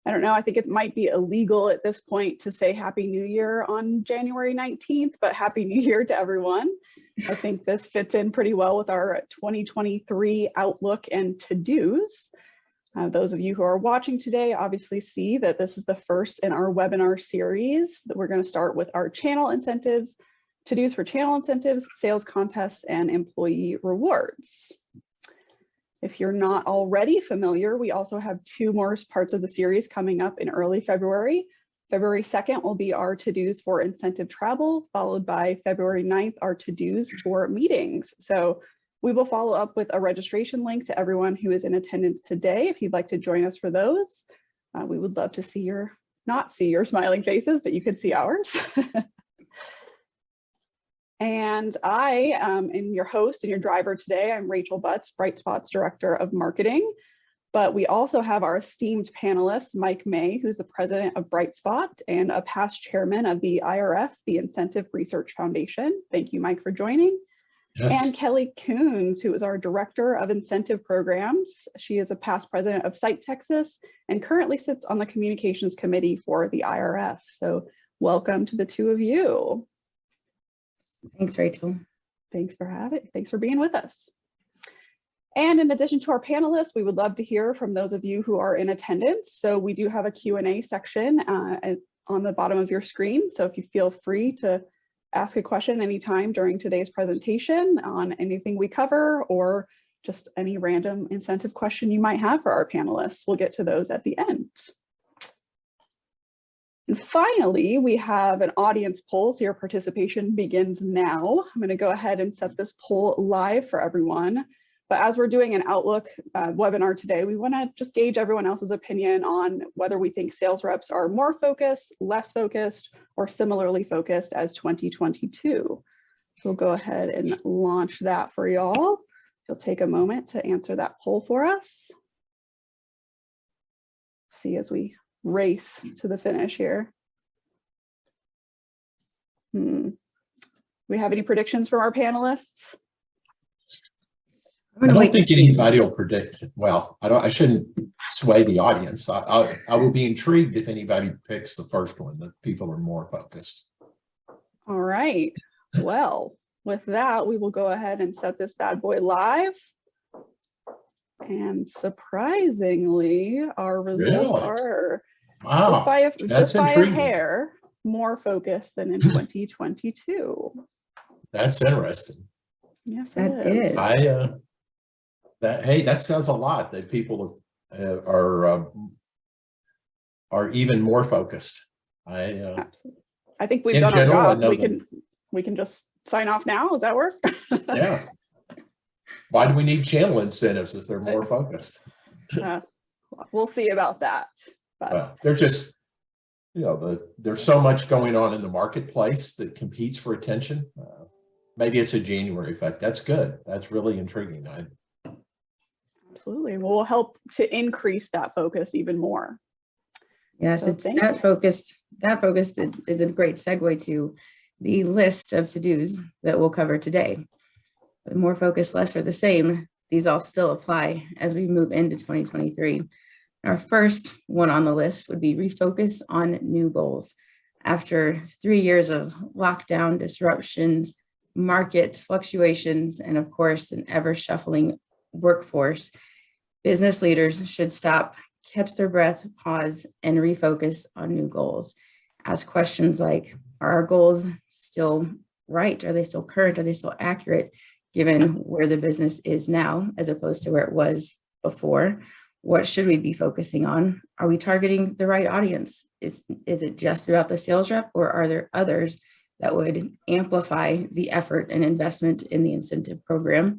I don't know, I think it might be illegal at this point to say Happy New Year on January 19th, but Happy New Year to everyone. I think this fits in pretty well with our 2023 outlook and to-dos. Those of you who are watching today obviously see that this is the first in our webinar series that we're going to start with our channel incentives, to-dos for channel incentives, sales contests, and employee rewards. If you're not already familiar, we also have two more parts of the series coming up in early February. February 2nd will be our to-dos for incentive travel, followed by February 9th, our to-dos for meetings. So we will follow up with a registration link to everyone who is in attendance today. If you'd like to join us for those, we would love to see not see your smiling faces, but you could see ours. And I am your host and your driver today. I'm Rachel Butts, BrightSpot's Director of Marketing. But we also have our esteemed panelist, Mike May, who's the president of BrightSpot and a past chairman of the IRF, the Incentive Research Foundation. Thank you, Mike, for joining. Yes. And Kelly Coons, who is our Director of Incentive Programs. She is a past president of Site Texas and currently sits on the Communications Committee for the IRF. So welcome to the two of you. Thanks, Rachel. Thanks for being with us. And in addition to our panelists, we would love to hear from those of you who are in attendance. So we do have a Q&A section on the bottom of your screen. So if you feel free to ask a question anytime during today's presentation on anything we cover or just any random incentive question you might have for our panelists, we'll get to those at the end. And finally, we have an audience poll, so your participation begins now. I'm going to go ahead and set this poll live for everyone. But as we're doing an Outlook webinar today, we want to just gauge everyone else's opinion on whether we think sales reps are more focused, less focused, or similarly focused as 2022. So we'll go ahead and launch that for y'all. You'll take a moment to answer that poll for us. See as we race to the finish here. We have any predictions from our panelists? I don't think anybody will predict. Well, I shouldn't sway the audience. I will be intrigued if anybody picks the first one, that people are more focused. All right. Well, with that, we will go ahead and set this bad boy live. And surprisingly, our results are just by a hair more focused than in 2022. That's interesting. Yes, it is. Hey, that says a lot that people are even more focused. Absolutely. I think we've done our job. We can just sign off now. Does that work? Yeah. Why do we need channel incentives if they're more focused? We'll see about that. But well, they're just, there's so much going on in the marketplace that competes for attention. Maybe it's a January effect. That's good. That's really intriguing. Absolutely. Well, we'll help to increase that focus even more. Yes, it's that focus. That focus is a great segue to the list of to-dos that we'll cover today. But more focus, less or the same, these all still apply as we move into 2023. Our first one on the list would be refocus on new goals. After 3 years of lockdown disruptions, market fluctuations, and of course, an ever shuffling workforce, business leaders should stop, catch their breath, pause, and refocus on new goals. Ask questions like, are our goals still right? Are they still current? Are they still accurate given where the business is now as opposed to where it was before? What should we be focusing on? Are we targeting the right audience? Is it just about the sales rep, or are there others that would amplify the effort and investment in the incentive program?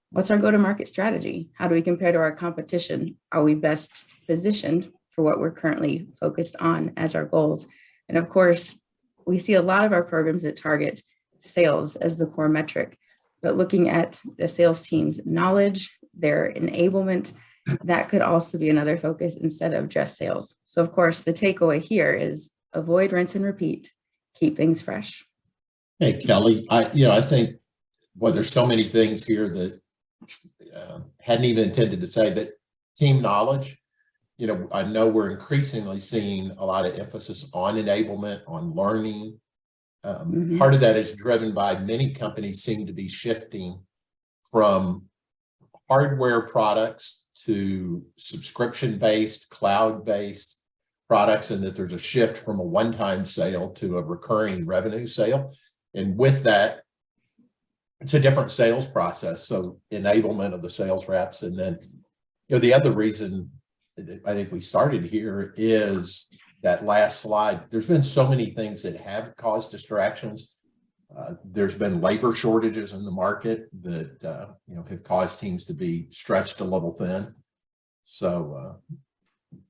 What's our go-to-market strategy? How do we compare to our competition? Are we best positioned for what we're currently focused on as our goals? And of course, we see a lot of our programs that target sales as the core metric, but looking at the sales team's knowledge, their enablement, that could also be another focus instead of just sales. So of course, the takeaway here is avoid, rinse, and repeat, keep things fresh. Hey, Kelly, I think, well, there's so many things here that hadn't even intended to say, but team knowledge, I know we're increasingly seeing a lot of emphasis on enablement, on learning. Part of that is driven by many companies seem to be shifting from hardware products to subscription-based, cloud-based products, and that there's a shift from a one-time sale to a recurring revenue sale. And with that, it's a different sales process. So enablement of the sales reps. And then, the other reason I think we started here is that last slide. There's been so many things that have caused distractions. There's been labor shortages in the market that have caused teams to be stretched a little thin. So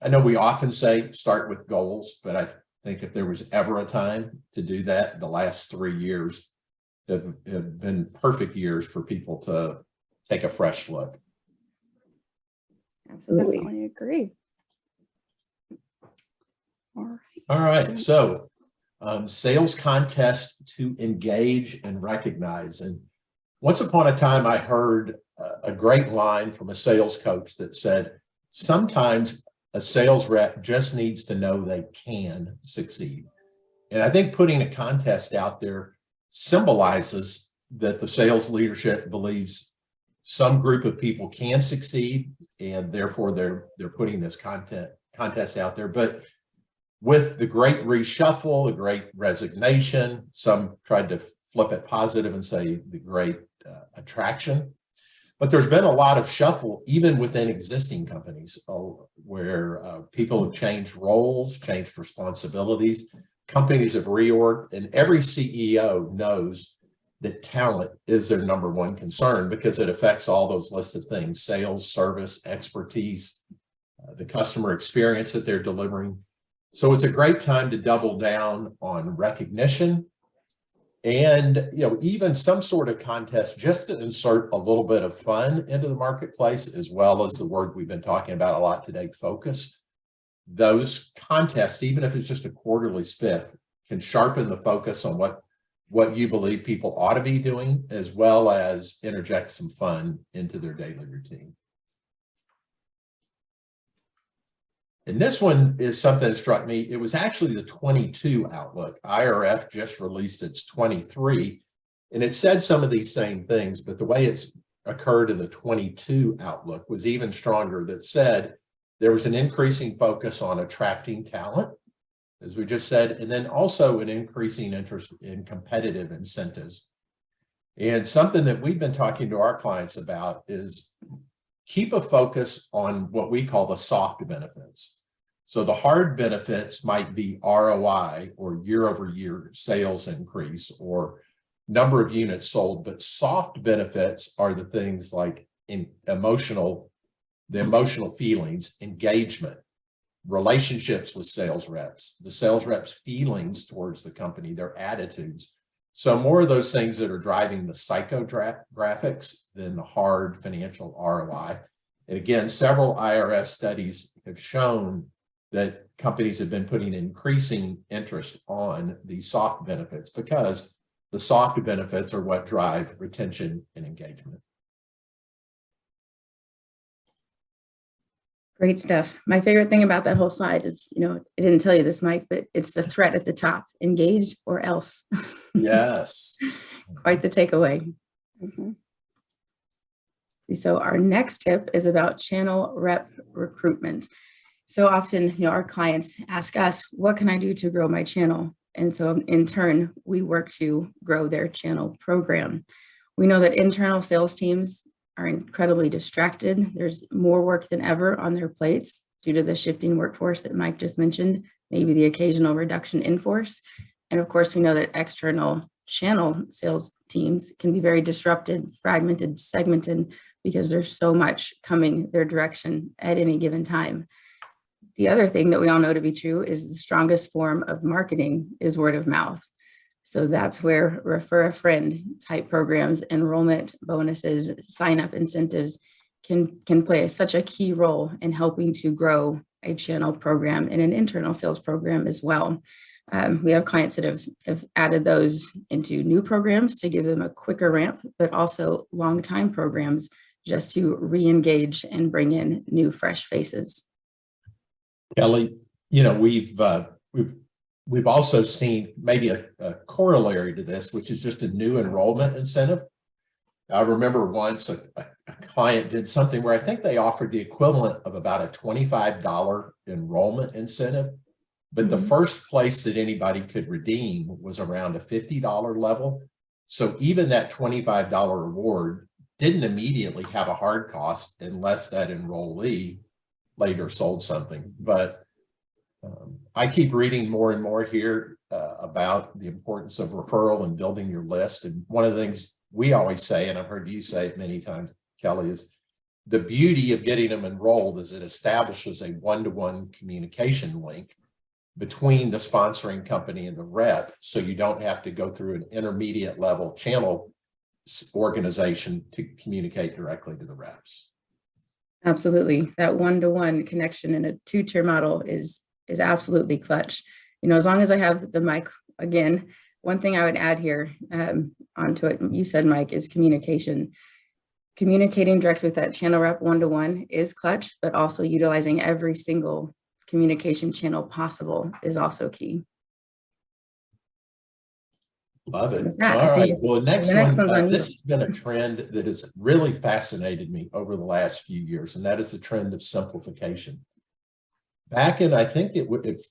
I know we often say start with goals, but I think if there was ever a time to do that, the last 3 years have been perfect years for people to take a fresh look. Absolutely. Definitely agree. All right. So sales contest to engage and recognize. And once upon a time, I heard a great line from a sales coach that said, sometimes a sales rep just needs to know they can succeed. And I think putting a contest out there symbolizes that the sales leadership believes some group of people can succeed, and therefore they're putting this contest out there. But with the great reshuffle, the great resignation, some tried to flip it positive and say the great attraction. But there's been a lot of shuffle even within existing companies where people have changed roles, changed responsibilities. Companies have reorged, and every CEO knows that talent is their number one concern because it affects all those lists of things: sales, service, expertise, the customer experience that they're delivering. So it's a great time to double down on recognition and, even some sort of contest just to insert a little bit of fun into the marketplace, as well as the word we've been talking about a lot today, focus. Those contests, even if it's just a quarterly spiff, can sharpen the focus on what you believe people ought to be doing, as well as interject some fun into their daily routine. And this one is something that struck me. It was actually the 22 outlook. IRF just released its 23, and it said some of these same things, but the way it's occurred in the 22 outlook was even stronger. That said, there was an increasing focus on attracting talent, as we just said, and then also an increasing interest in competitive incentives. And something that we've been talking to our clients about is keep a focus on what we call the soft benefits. So the hard benefits might be ROI, or year-over-year sales increase, or number of units sold, but soft benefits are the things like the emotional feelings, engagement, relationships with sales reps, the sales reps' feelings towards the company, their attitudes. So more of those things that are driving the psychographics than the hard financial ROI. And again, several IRF studies have shown that companies have been putting increasing interest on these soft benefits because the soft benefits are what drive retention and engagement. Great stuff. My favorite thing about that whole slide is, I didn't tell you this, Mike, but it's the threat at the top: engage or else. Yes. Quite the takeaway. So our next tip is about channel rep recruitment. So often, our clients ask us, what can I do to grow my channel? And so in turn, we work to grow their channel program. We know that internal sales teams are incredibly distracted. There's more work than ever on their plates due to the shifting workforce that Mike just mentioned, maybe the occasional reduction in force. And of course, we know that external channel sales teams can be very disrupted, fragmented, segmented, because there's so much coming their direction at any given time. The other thing that we all know to be true is the strongest form of marketing is word of mouth. So that's where refer a friend type programs, enrollment bonuses, sign up incentives can play such a key role in helping to grow a channel program and an internal sales program as well. We have clients that have added those into new programs to give them a quicker ramp, but also long time programs just to re-engage and bring in new fresh faces. Kelly, you know, we've also seen maybe a corollary to this, which is just a new enrollment incentive. I remember once a client did something where I think they offered the equivalent of about a $25 enrollment incentive, but the first place that anybody could redeem was around a $50 level. So even that $25 reward didn't immediately have a hard cost unless that enrollee later sold something. But I keep reading more and more here about the importance of referral and building your list. And one of the things we always say, and I've heard you say it many times, Kelly, is the beauty of getting them enrolled is it establishes a one-to-one communication link between the sponsoring company and the rep, so you don't have to go through an intermediate level channel organization to communicate directly to the reps. Absolutely. That one-to-one connection in a two-tier model is absolutely clutch. You know, as long as I have the mic, again, one thing I would add here onto it, you said, Mike, is communication. Communicating directly with that channel rep one-to-one is clutch, but also utilizing every single communication channel possible is also key. Love it. All right. Well, the next one, this has been a trend that has really fascinated me over the last few years, and that is the trend of simplification. Back in, I think if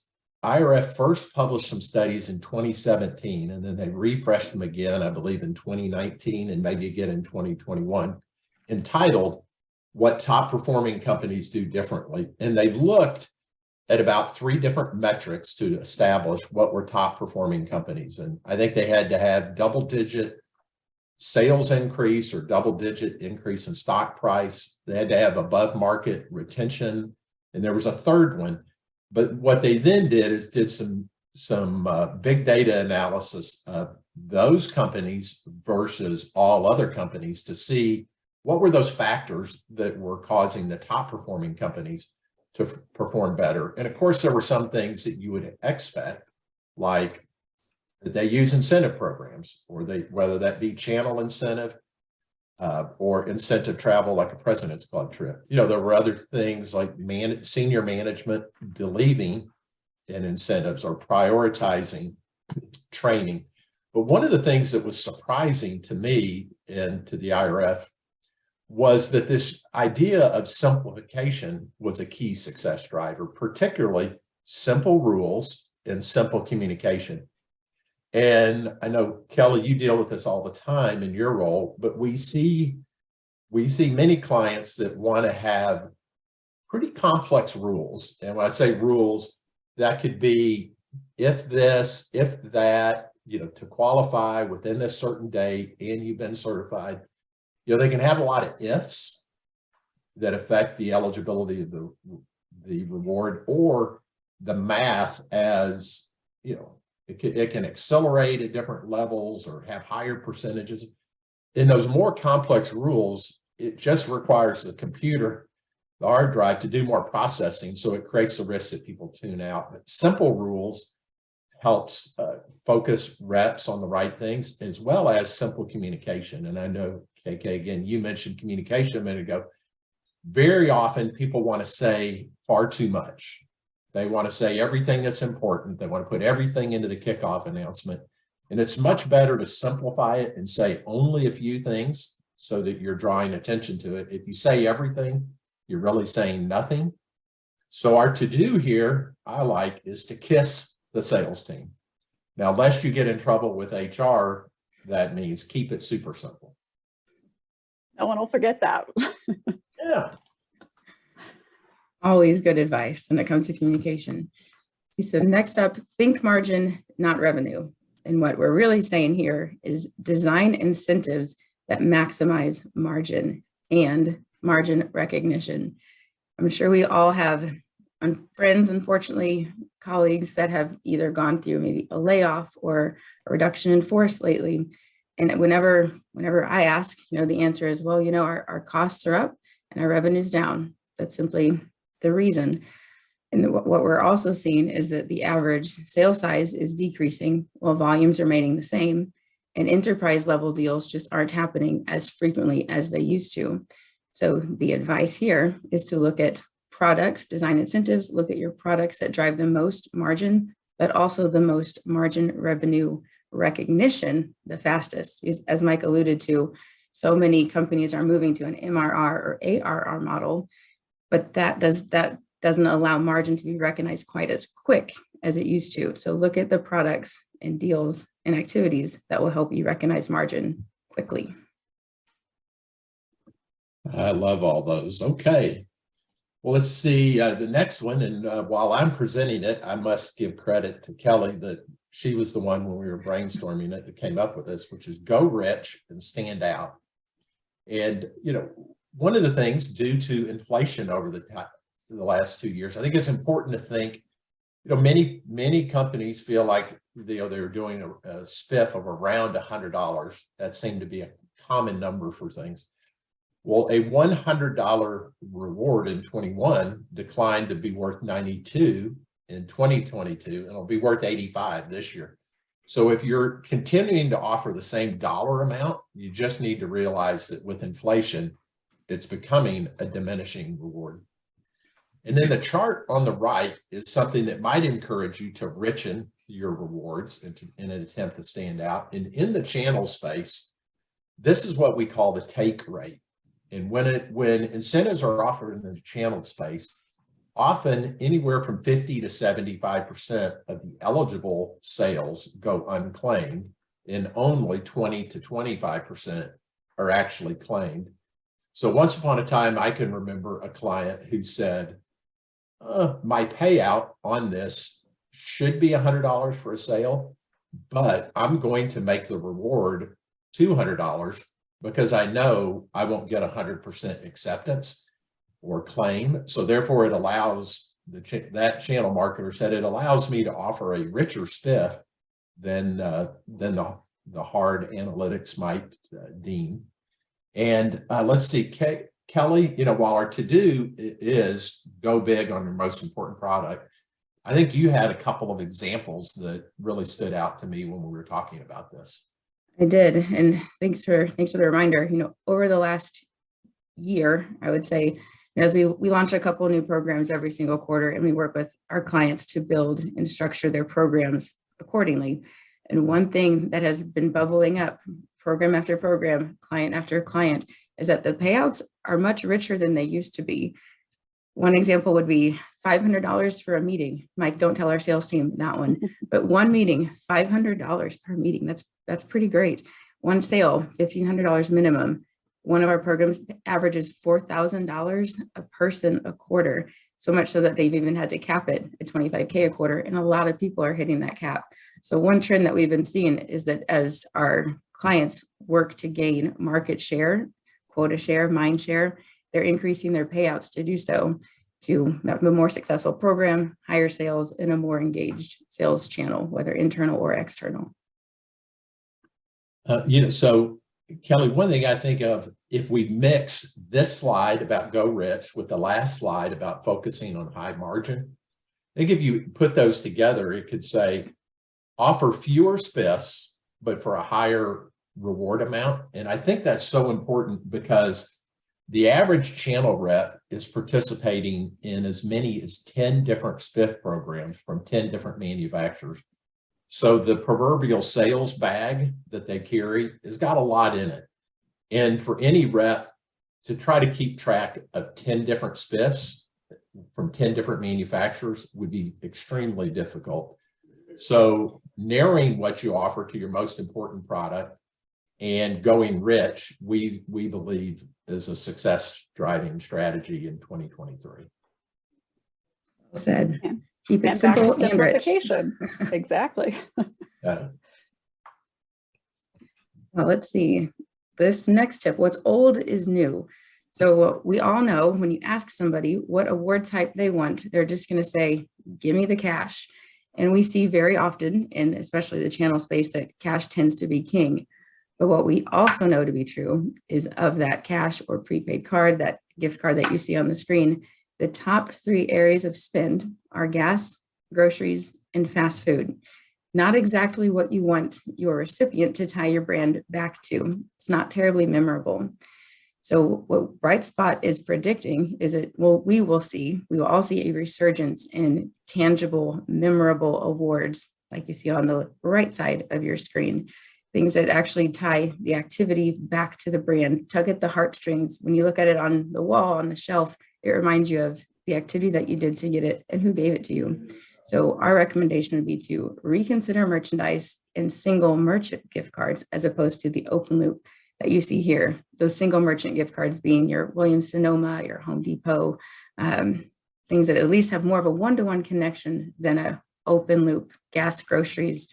IRF first published some studies in 2017, and then they refreshed them again, I believe in 2019 and maybe again in 2021, entitled What Top Performing Companies Do Differently. And they looked at about 3 different metrics to establish what were top performing companies. And I think they had to have double-digit sales increase or double-digit increase in stock price. They had to have above market retention. And there was a third one. But what they then did is did some big data analysis of those companies versus all other companies to see what were those factors that were causing the top performing companies to perform better. And of course, there were some things that you would expect, like that they use incentive programs, or whether that be channel incentive or incentive travel, like a President's Club trip. You know, there were other things like senior management believing in incentives or prioritizing training. But one of the things that was surprising to me and to the IRF was that this idea of simplification was a key success driver, particularly simple rules and simple communication. And I know, Kelly, you deal with this all the time in your role, but we see many clients that want to have pretty complex rules. And when I say rules, that could be if this, if that, you know, to qualify within this certain date and you've been certified. You know, they can have a lot of ifs that affect the eligibility of the reward, or the math, as, you know, it can accelerate at different levels or have higher percentages. In those more complex rules, it just requires the computer, the hard drive, to do more processing. So it creates the risk that people tune out. But simple rules helps focus reps on the right things, as well as simple communication. And I know, KK, again, you mentioned communication a minute ago. Very often people want to say far too much. They want to say everything that's important. They want to put everything into the kickoff announcement. And it's much better to simplify it and say only a few things so that you're drawing attention to it. If you say everything, you're really saying nothing. So our to-do here, I like, is to kiss the sales team. Now, lest you get in trouble with HR, that means keep it super simple. No one will forget that. Yeah. Always good advice when it comes to communication. So next up, think margin, not revenue. And what we're really saying here is design incentives that maximize margin and margin recognition. I'm sure we all have friends, unfortunately, colleagues that have either gone through maybe a layoff or a reduction in force lately. And whenever I ask, the answer is, well, our costs are up and our revenue's down. That's simply the reason. And what we're also seeing is that the average sale size is decreasing while volumes are remaining the same, and enterprise level deals just aren't happening as frequently as they used to. So the advice here is to look at products, design incentives, look at your products that drive the most margin, but also the most margin revenue recognition the fastest. As Mike alluded to, so many companies are moving to an MRR or ARR model, but that doesn't allow margin to be recognized quite as quick as it used to. So look at the products and deals and activities that will help you recognize margin quickly. I love all those. Okay. Well, let's see the next one. And while I'm presenting it, I must give credit to Kelly that she was the one when we were brainstorming it that came up with this, which is go rich and stand out. And, you know, one of the things due to inflation over the last 2 years, I think it's important to think, you know, many companies feel like they're doing a spiff of around $100. That seemed to be a common number for things. Well, a $100 reward in 21 declined to be worth 92 in 2022, and it'll be worth 85 this year. So if you're continuing to offer the same dollar amount, you just need to realize that with inflation, it's becoming a diminishing reward. And then the chart on the right is something that might encourage you to richen your rewards in an attempt to stand out. And in the channel space, this is what we call the take rate. And when incentives are offered in the channel space, often anywhere from 50 to 75% of the eligible sales go unclaimed, and only 20 to 25% are actually claimed. So once upon a time, I can remember a client who said, my payout on this should be $100 for a sale, but I'm going to make the reward $200 because I know I won't get 100% acceptance or claim. So therefore it allows that channel marketer said it allows me to offer a richer spiff than the hard analytics might deem. And let's see, Kelly, you know, while our to-do is go big on your most important product, I think you had a couple of examples that really stood out to me when we were talking about this. I did, and thanks for the reminder. You know, over the last year, I would say, you know, as we launch a couple of new programs every single quarter, and we work with our clients to build and structure their programs accordingly. And one thing that has been bubbling up, program after program, client after client, is that the payouts are much richer than they used to be. One example would be $500 for a meeting. Mike, don't tell our sales team that one, but one meeting, $500 per meeting. That's pretty great. One sale, $1,500 minimum. One of our programs averages $4,000 a person a quarter, so much so that they've even had to cap it at $25K a quarter, and a lot of people are hitting that cap. So one trend that we've been seeing is that as our clients work to gain market share, quota share, mind share, they're increasing their payouts to do so, to have a more successful program, higher sales, and a more engaged sales channel, whether internal or external. You know, so Kelly, one thing I think of, if we mix this slide about go rich with the last slide about focusing on high margin, I think if you put those together, it could say offer fewer spiffs, but for a higher reward amount. And I think that's so important because the average channel rep is participating in as many as 10 different spiff programs from 10 different manufacturers. So the proverbial sales bag that they carry has got a lot in it. And for any rep to try to keep track of 10 different spiffs from 10 different manufacturers would be extremely difficult. So narrowing what you offer to your most important product and going rich, we believe is a success driving strategy in 2023. Well said. Yeah. Keep it simple and rich. Exactly. Well, let's see. This next tip, what's old is new. So we all know when you ask somebody what award type they want, they're just going to say, give me the cash. And we see very often, in especially the channel space, that cash tends to be king. But what we also know to be true is of that cash or prepaid card, that gift card that you see on the screen, the top 3 areas of spend are gas, groceries, and fast food. Not exactly what you want your recipient to tie your brand back to. It's not terribly memorable. So what Bright Spot is predicting is that, well, we will all see a resurgence in tangible, memorable awards, like you see on the right side of your screen, things that actually tie the activity back to the brand, tug at the heartstrings. When you look at it on the wall, on the shelf, it reminds you of the activity that you did to get it and who gave it to you. So our recommendation would be to reconsider merchandise and single merchant gift cards as opposed to the open loop that you see here. Those single merchant gift cards being your Williams-Sonoma, your Home Depot, things that at least have more of a one-to-one connection than a open loop gas, groceries,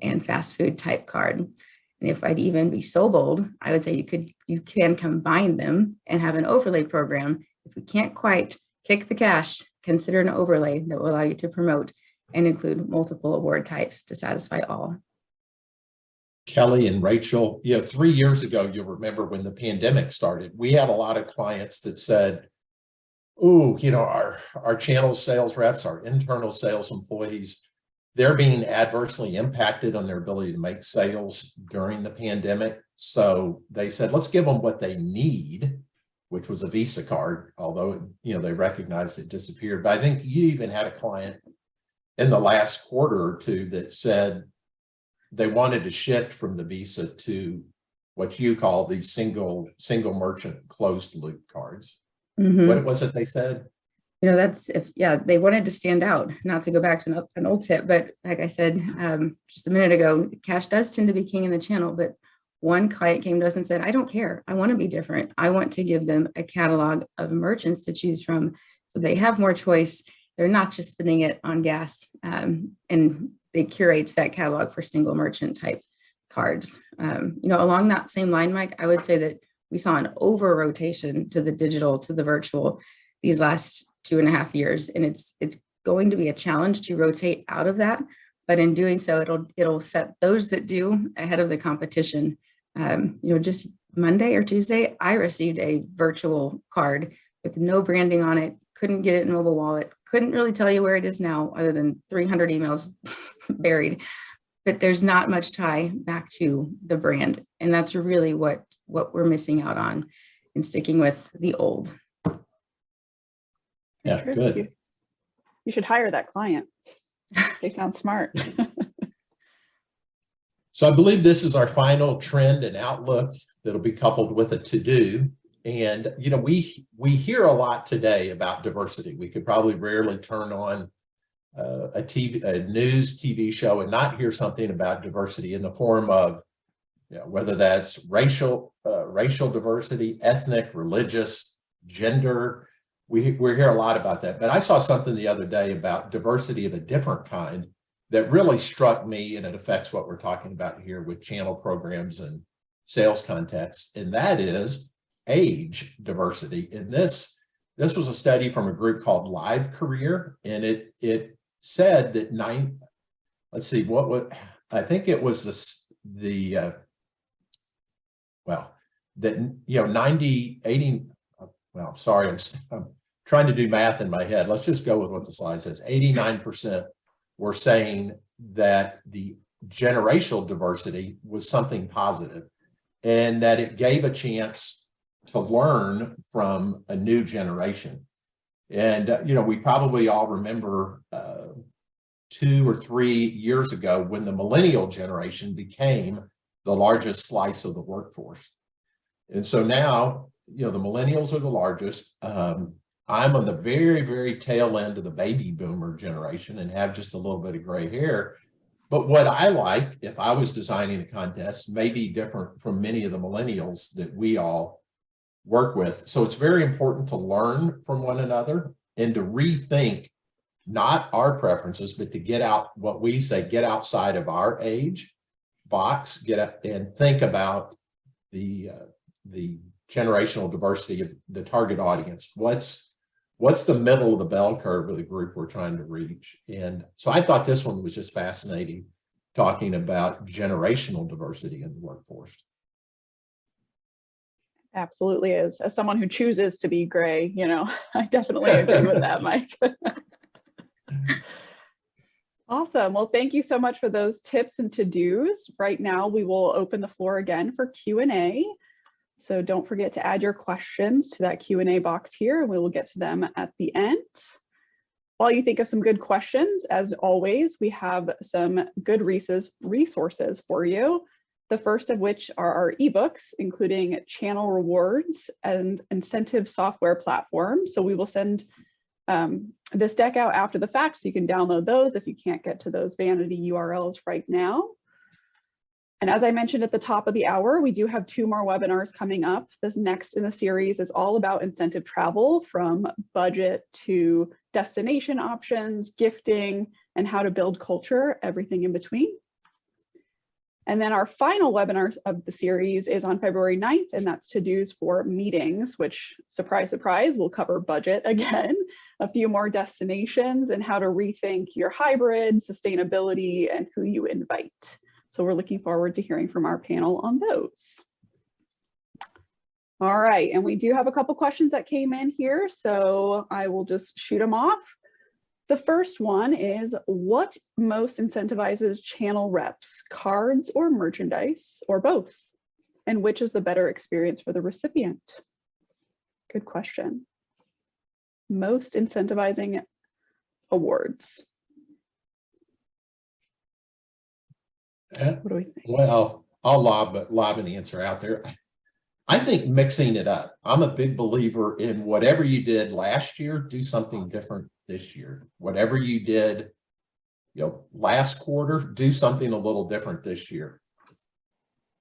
and fast food type card. And if I'd even be so bold, I would say you can combine them and have an overlay program. If we can't quite kick the cash, consider an overlay that will allow you to promote and include multiple award types to satisfy all. Kelly and Rachel, 3 years ago, you'll remember when the pandemic started, we had a lot of clients that said, "Ooh, our channel sales reps, our internal sales employees, they're being adversely impacted on their ability to make sales during the pandemic." So they said, let's give them what they need, which was a Visa card, although, they recognized it disappeared. But I think you even had a client in the last quarter or two that said they wanted to shift from the Visa to what you call these single merchant closed loop cards. Mm-hmm. What was it they said? They wanted to stand out, not to go back to an old tip, but like I said just a minute ago, cash does tend to be king in the channel. But one client came to us and said, I don't care. I want to be different. I want to give them a catalog of merchants to choose from so they have more choice. They're not just spending it on gas, and it curates that catalog for single merchant type cards. Along that same line, Mike, I would say that we saw an over rotation to the digital, to the virtual these last 2.5 years. And it's going to be a challenge to rotate out of that. But in doing so, it'll set those that do ahead of the competition. Just Monday or Tuesday, I received a virtual card with no branding on it, couldn't get it in mobile wallet, couldn't really tell you where it is now other than 300 emails buried. But there's not much tie back to the brand. And that's really what we're missing out on in sticking with the old. Yeah, good. You should hire that client. They sound smart. So I believe this is our final trend and outlook that'll be coupled with a to-do. And, we hear a lot today about diversity. We could probably rarely turn on a news TV show and not hear something about diversity in the form of, whether that's racial diversity, ethnic, religious, gender. We hear a lot about that. But I saw something the other day about diversity of a different kind that really struck me, and it affects what we're talking about here with channel programs and sales contests, and that is age diversity. And this was a study from a group called Live Career, and it said that I think it was that 90, 80, well, sorry, I'm trying to do math in my head. Let's just go with what the slide says. 89% were saying that the generational diversity was something positive and that it gave a chance to learn from a new generation. And, we probably all remember 2 or 3 years ago when the millennial generation became the largest slice of the workforce. And so now, the millennials are the largest. I'm on the very, very tail end of the baby boomer generation and have just a little bit of gray hair. But what I like, if I was designing a contest, may be different from many of the millennials that we all work with. So it's very important to learn from one another and to rethink not our preferences, but to get outside of our age box, get up and think about the generational diversity of the target audience. What's the middle of the bell curve of the group we're trying to reach? And so I thought this one was just fascinating, talking about generational diversity in the workforce. Absolutely is. As someone who chooses to be gray, I definitely agree with that, Mike. Awesome. Well, thank you so much for those tips and to-dos. Right now, we will open the floor again for Q&A. So don't forget to add your questions to that Q&A box here, and we will get to them at the end. While you think of some good questions, as always, we have some good resources for you. The first of which are our ebooks, including channel rewards and incentive software platforms. So we will send this deck out after the fact, so you can download those if you can't get to those vanity URLs right now. And as I mentioned at the top of the hour, we do have 2 more webinars coming up. This next in the series is all about incentive travel, from budget to destination options, gifting, and how to build culture, everything in between. And then our final webinar of the series is on February 9th, and that's to-dos for meetings, which, surprise, surprise, will cover budget again, a few more destinations, and how to rethink your hybrid, sustainability, and who you invite. So we're looking forward to hearing from our panel on those. All right, and we do have a couple questions that came in here, so I will just shoot them off. The first one is, what most incentivizes channel reps, cards or merchandise, or both? And which is the better experience for the recipient? Good question. Most incentivizing awards. What do we think? Well, I'll lob an answer out there. I think mixing it up. I'm a big believer in whatever you did last year, do something different this year. Whatever you did, last quarter, do something a little different this year.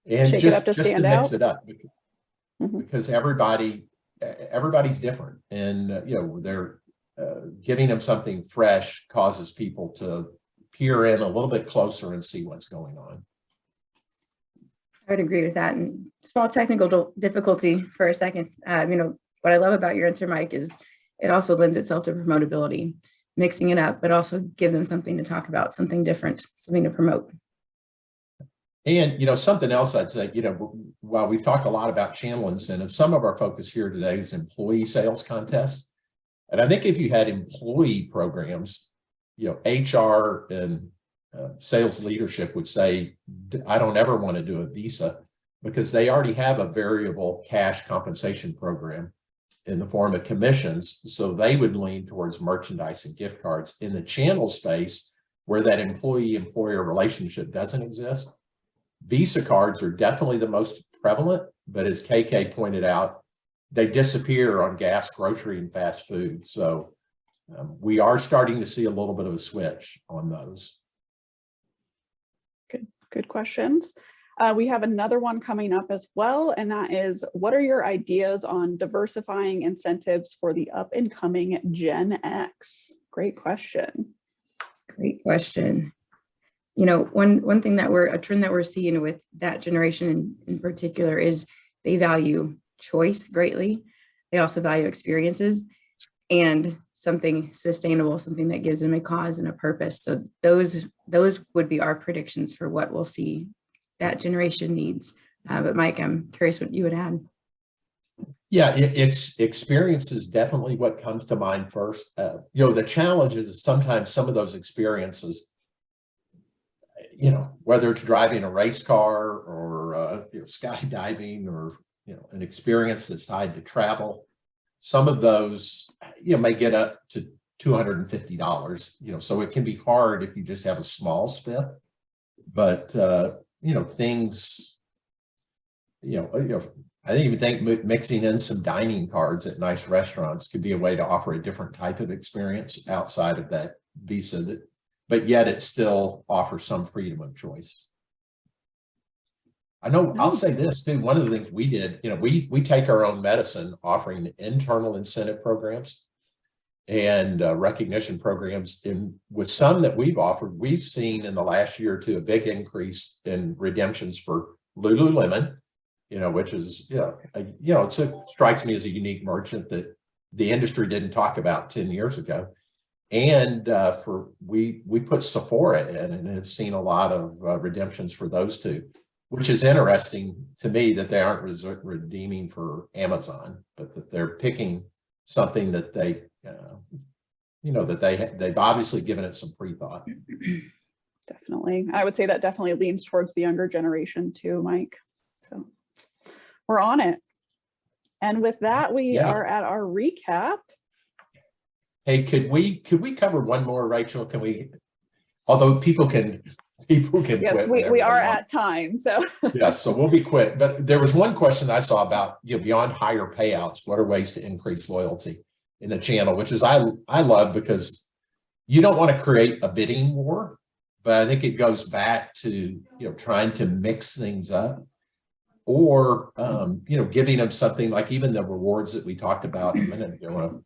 And just to mix it up, because everybody's different, and they're giving them something fresh causes people to peer in a little bit closer and see what's going on. I would agree with that. And small technical difficulty for a second. What I love about your answer, Mike, is it also lends itself to promotability, mixing it up, but also give them something to talk about, something different, something to promote. And, something else I'd say, while we've talked a lot about channel incentives, some of our focus here today is employee sales contests. And I think if you had employee programs, HR and sales leadership would say, I don't ever want to do a visa, because they already have a variable cash compensation program in the form of commissions. So they would lean towards merchandise and gift cards. In the channel space, where that employee-employer relationship doesn't exist, Visa cards are definitely the most prevalent, but as KK pointed out, they disappear on gas, grocery, and fast food. So we are starting to see a little bit of a switch on those. Good questions. We have another one coming up as well, and that is, what are your ideas on diversifying incentives for the up and coming Gen X? Great question. Great question. One thing a trend that we're seeing with that generation in particular is they value choice greatly. They also value experiences and something sustainable, something that gives them a cause and a purpose. So those would be our predictions for what we'll see that generation needs. But Mike, I'm curious what you would add. Yeah, it's experience is definitely what comes to mind first. The challenge is sometimes some of those experiences, whether it's driving a race car or skydiving or an experience that's tied to travel, some of those may get up to $250. So it can be hard if you just have a small spiff. But things, I even think mixing in some dining cards at nice restaurants could be a way to offer a different type of experience outside of that visa, but yet it still offers some freedom of choice. I know I'll say this too. One of the things we did, we take our own medicine, offering internal incentive programs and recognition programs. And with some that we've offered, we've seen in the last year or two a big increase in redemptions for Lululemon, which is, it strikes me as a unique merchant that the industry didn't talk about 10 years ago. And we put Sephora in and have seen a lot of redemptions for those two, which is interesting to me that they aren't redeeming for Amazon, but that they're picking something that they, they've obviously given it some pre-thought. Definitely. I would say that definitely leans towards the younger generation too, Mike. So we're on it. And with that, we Yeah. are at our recap. Hey, could we cover one more, Rachel? Can we, although people can Yes, quit we whenever they are want. at time, so. Yes, so we'll be quick. But there was one question I saw about, beyond higher payouts, what are ways to increase loyalty in the channel, which is I love, because you don't want to create a bidding war, but I think it goes back to, trying to mix things up, or, giving them something like even the rewards that we talked about a minute ago,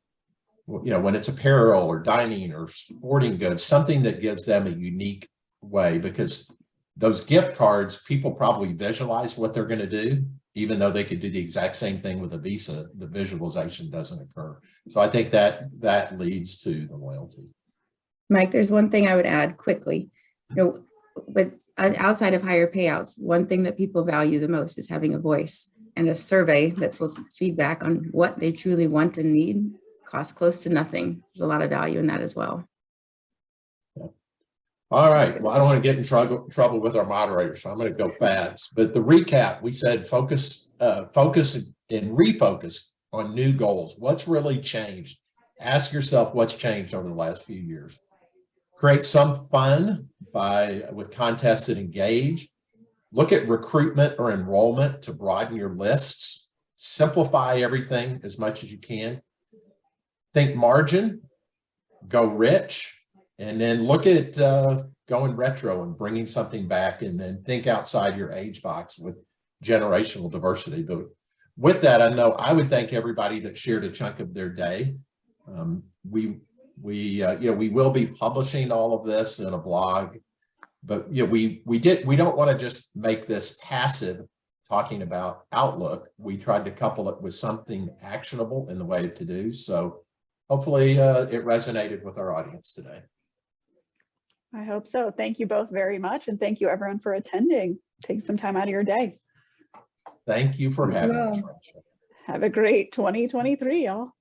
when it's apparel or dining or sporting goods, something that gives them a unique way, because those gift cards, people probably visualize what they're going to do, even though they could do the exact same thing with a Visa. The visualization doesn't occur. So I think that leads to the loyalty. Mike, there's one thing I would add quickly. But outside of higher payouts, one thing that people value the most is having a voice, and a survey that solicits feedback on what they truly want and need costs close to nothing. There's a lot of value in that as well. All right. Well, I don't want to get in trouble with our moderator, so I'm going to go fast. But the recap, we said focus and refocus on new goals. What's really changed? Ask yourself what's changed over the last few years. Create some fun with contests that engage. Look at recruitment or enrollment to broaden your lists. Simplify everything as much as you can. Think margin, go rich. And then look at going retro and bringing something back, and then think outside your age box with generational diversity. But with that, I know I would thank everybody that shared a chunk of their day. We will be publishing all of this in a blog, but we don't want to just make this passive talking about Outlook. We tried to couple it with something actionable in the way of to-do. So hopefully it resonated with our audience today. I hope so. Thank you both very much. And thank you everyone for attending. Take some time out of your day. Thank you for having us, Rachel. Have a great 2023, y'all.